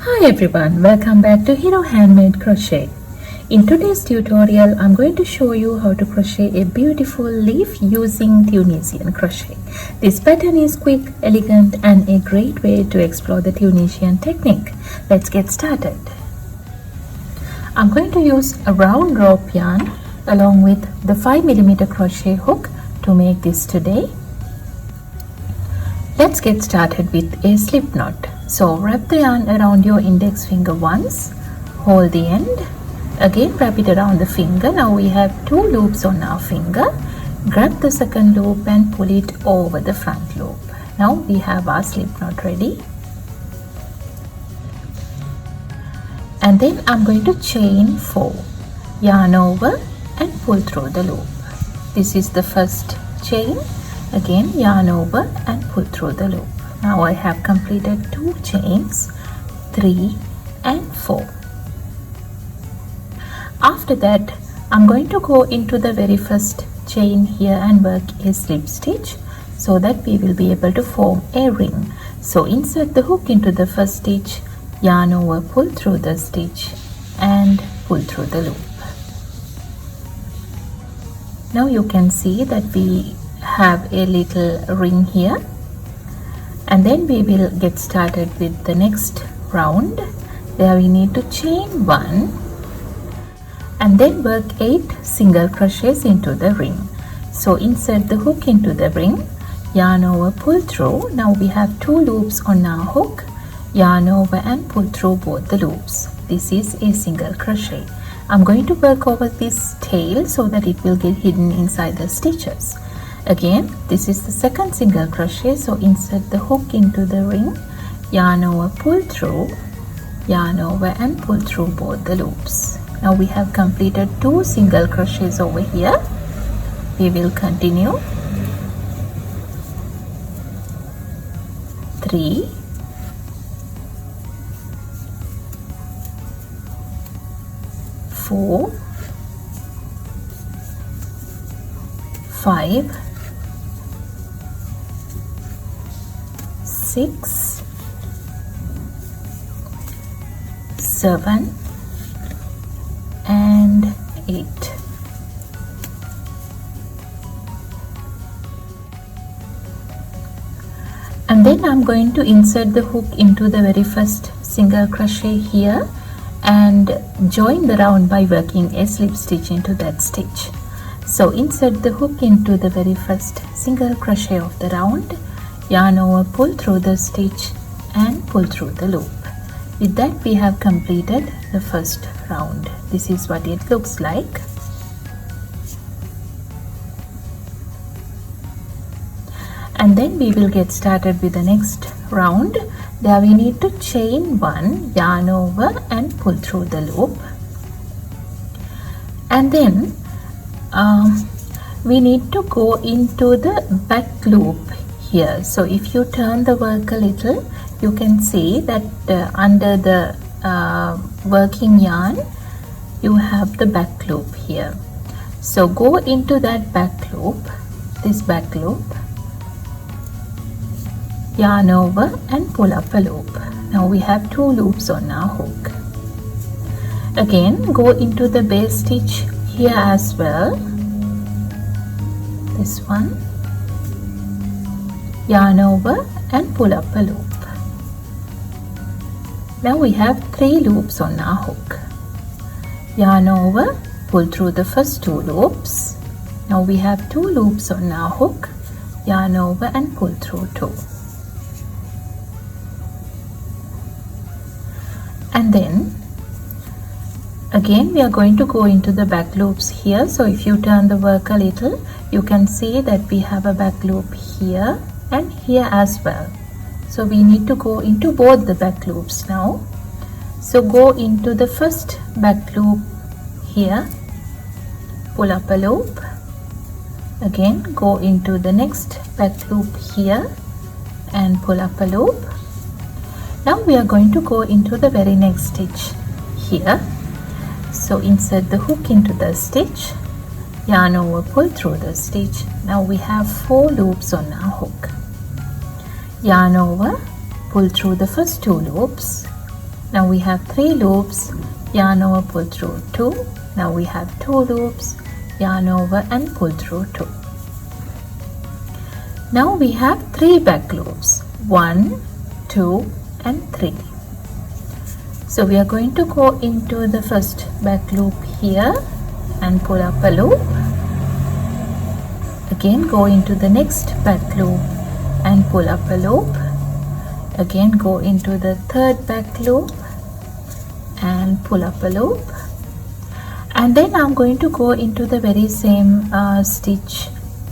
Hi everyone, welcome back to Hero Handmade Crochet. In today's tutorial, I'm going to show you how to crochet a beautiful leaf using Tunisian crochet. This pattern is quick, elegant, and a great way to explore the Tunisian technique. Let's get started. I'm going to use a round rope yarn along with the 5mm crochet hook to make this today. Let's get started with a slip knot. So wrap the yarn around your index finger once, hold the end, again wrap it around the finger. Now we have 2 loops on our finger. Grab the second loop and pull it over the front loop. Now we have our slip knot ready. And then I'm going to chain 4, yarn over and pull through the loop. This is the first chain. Again yarn over and pull through the loop. Now I have completed 2 chains, 3 and 4. After that, I'm going to go into the very first chain here and work a slip stitch so that we will be able to form a ring. So insert the hook into the first stitch, yarn over, pull through the stitch and pull through the loop. Now you can see that we have a little ring here, and then we will get started with the next round. There we need to chain 1 and then work 8 single crochets into the ring. So insert the hook into the ring, yarn over, pull through. Now we have 2 loops on our hook, yarn over and pull through both the loops. This is a single crochet. I'm going to work over this tail so that it will get hidden inside the stitches. Again, this is the second single crochet, so insert the hook into the ring, yarn over, pull through, yarn over and pull through both the loops. Now we have completed 2 single crochets over here. We will continue. 3, 4, 5, 6, 7 and 8. And then I'm going to insert the hook into the very first single crochet here and join the round by working a slip stitch into that stitch. So insert the hook into the very first single crochet of the round, yarn over, pull through the stitch and pull through the loop. With that we have completed the first round. This is what it looks like. And then we will get started with the next round. There we need to chain 1, yarn over and pull through the loop. And then we need to go into the back loop here. So if you turn the work a little, you can see that under the working yarn you have the back loop here. So go into that back loop, this back loop, yarn over and pull up a loop. Now we have 2 loops on our hook. Again go into the base stitch here as well, this one, yarn over and pull up a loop. Now we have 3 loops on our hook. Yarn over, pull through the first 2 loops. Now we have 2 loops on our hook, yarn over and pull through 2. And then again we are going to go into the back loops here. So if you turn the work a little, you can see that we have a back loop here and here as well. So we need to go into both the back loops now. So go into the first back loop here, pull up a loop, again go into the next back loop here and pull up a loop. Now we are going to go into the very next stitch here. So insert the hook into the stitch, yarn over, pull through the stitch. Now we have 4 loops on our hook. Yarn over, pull through the first 2 loops. Now we have 3 loops, yarn over, pull through 2. Now we have 2 loops, yarn over and pull through 2. Now we have 3 back loops, 1, 2 and 3. So we are going to go into the first back loop here and pull up a loop. Again go into the next back loop and pull up a loop. Again go into the third back loop and pull up a loop. And then I'm going to go into the very same stitch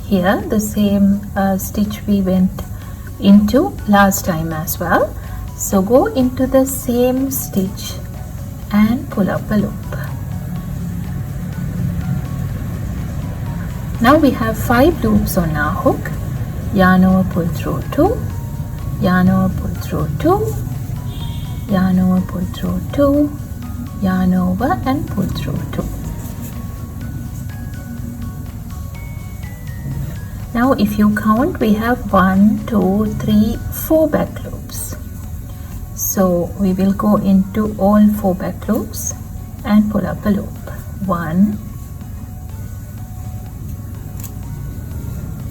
here, the same stitch we went into last time as well. So go into the same stitch and pull up a loop. Now we have 5 loops on our hook. Yarn over, pull through 2, yarn over, pull through 2, yarn over, pull through 2, yarn over and pull through 2. Now if you count, we have 1, 2, 3, 4 back loops. So we will go into all 4 back loops and pull up a loop. 1,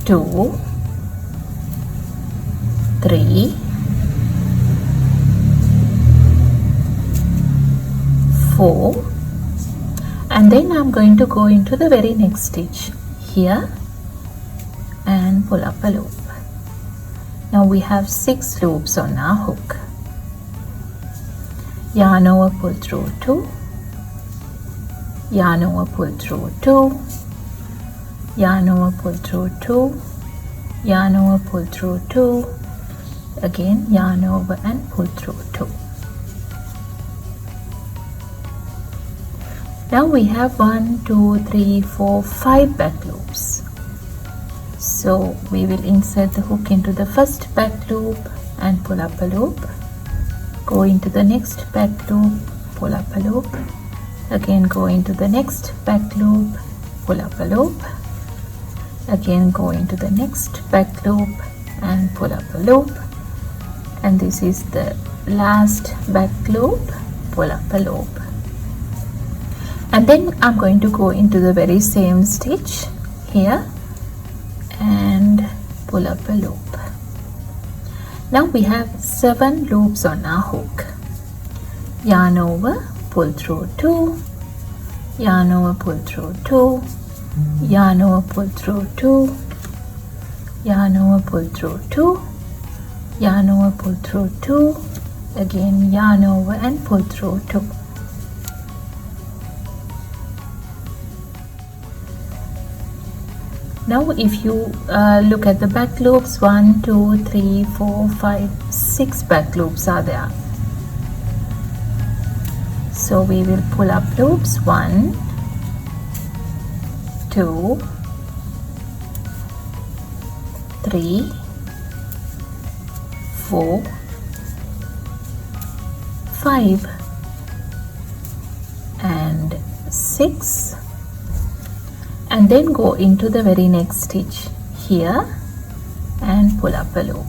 2, 3, 4, and then I'm going to go into the very next stitch here and pull up a loop. Now we have 6 loops on our hook. Yarn over, pull through 2, yarn over, pull through 2, yarn over, pull through 2, yarn over, pull through 2, again yarn over and pull through 2. Now we have 1, 2, 3, 4, 5 back loops. So we will insert the hook into the first back loop and pull up a loop. Go into the next back loop, pull up a loop. Again go into the next back loop, pull up a loop. Again go into the next back loop and pull up a loop. And this is the last back loop, pull up a loop. And then I'm going to go into the very same stitch here and pull up a loop. Now we have 7 loops on our hook. Yarn over, pull through 2, yarn over, pull through 2, yarn over, pull through 2, yarn over, pull through 2, yarn over, pull through 2, again yarn over and pull through 2. Now if you look at the back loops, 1, 2, 3, 4, 5, 6 back loops are there. So we will pull up loops 1, 2, 3, 4, 5 and 6, and then go into the very next stitch here and pull up a loop.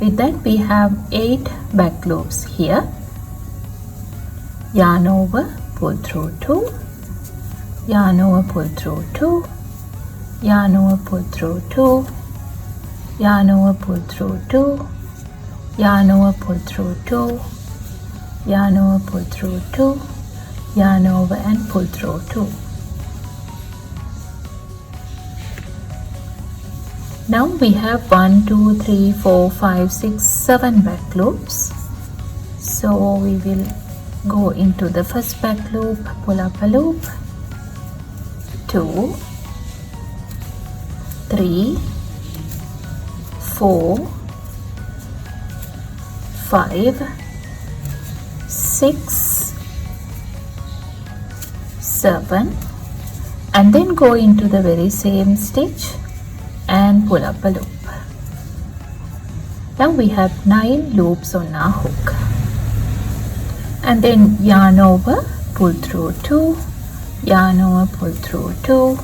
With that we have 8 back loops here. Yarn over, pull through 2, yarn over, pull through 2, yarn over, pull through 2, yarn over, pull through 2, yarn over, pull through 2, yarn over, pull through 2, yarn over and pull through 2. Now we have 1, 2, 3, 4, 5, 6, 7 back loops. So we will go into the first back loop, pull up a loop, 2, 3, 4, 5, 6, 7, and then go into the very same stitch and pull up a loop. Now we have 9 loops on our hook, and then yarn over, pull through 2, yarn over, pull through 2,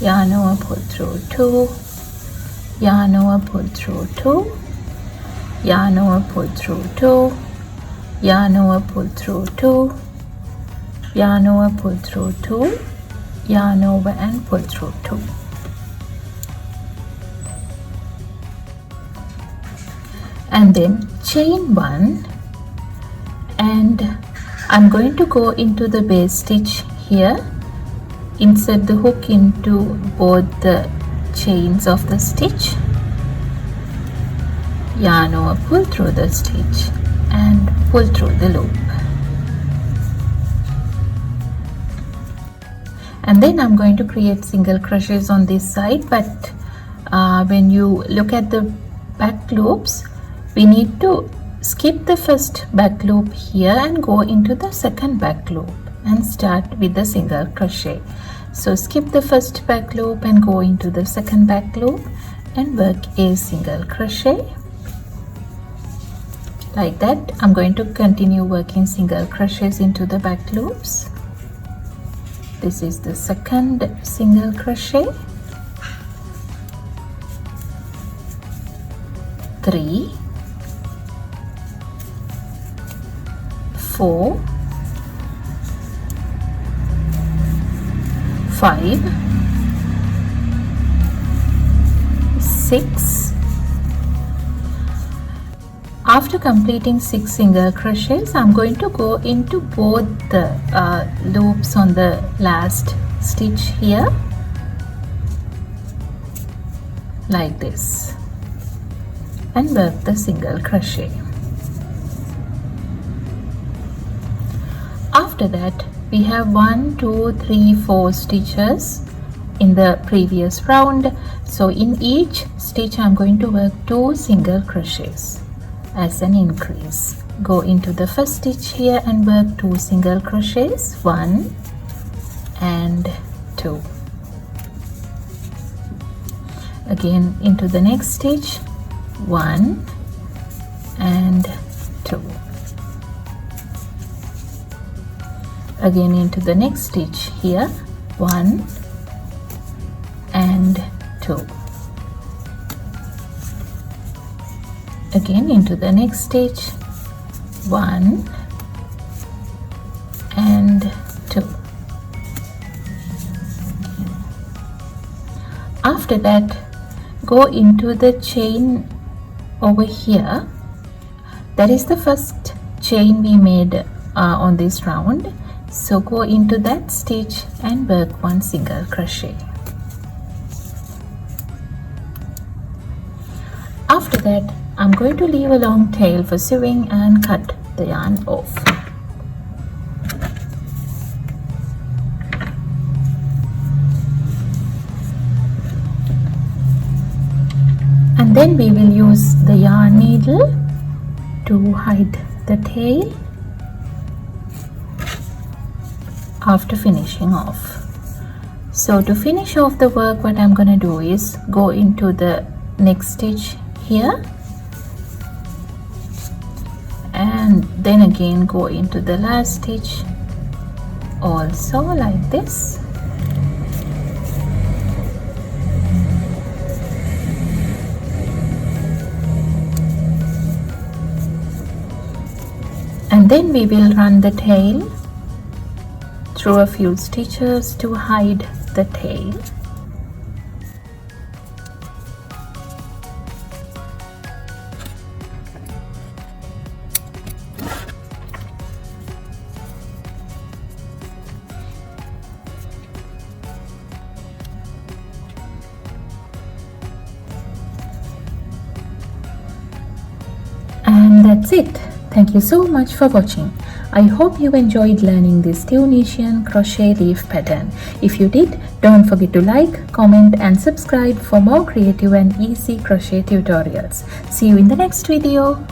yarn over, pull through 2, yarn over, pull through 2, yarn over, pull through 2, yarn over, pull through 2, yarn over, pull through 2, yarn over and pull through 2. And then chain 1, and I'm going to go into the base stitch here, insert the hook into both the chains of the stitch, yarn over, pull through the stitch and pull through the loop. And then I'm going to create single crochets on this side, but when you look at the back loops, we need to skip the first back loop here and go into the second back loop and start with the single crochet. So skip the first back loop and go into the second back loop and work a single crochet. Like that, I'm going to continue working single crochets into the back loops. This is the second single crochet, 3, 4, 5, 6. After completing 6 single crochets, I'm going to go into both the loops on the last stitch here, like this, and work the single crochet. After that, we have 1, 2, 3, 4 stitches in the previous round. So in each stitch I'm going to work 2 single crochets as an increase. Go into the first stitch here and work 2 single crochets, 1 and 2. Again into the next stitch, 1 and 2. Again into the next stitch here, 1 and 2. Again into the next stitch, 1 and 2. After that, go into the chain over here. That is the first chain we made on this round. So go into that stitch and work 1 single crochet. After that, I'm going to leave a long tail for sewing and cut the yarn off. And then we will use the yarn needle to hide the tail after finishing off. So to finish off the work, what I'm going to do is go into the next stitch here and then again go into the last stitch also, like this. And then we will run the tail through a few stitches to hide the tail. And that's it. Thank you so much for watching. I hope you enjoyed learning this Tunisian crochet leaf pattern. If you did, don't forget to like, comment and subscribe for more creative and easy crochet tutorials. See you in the next video.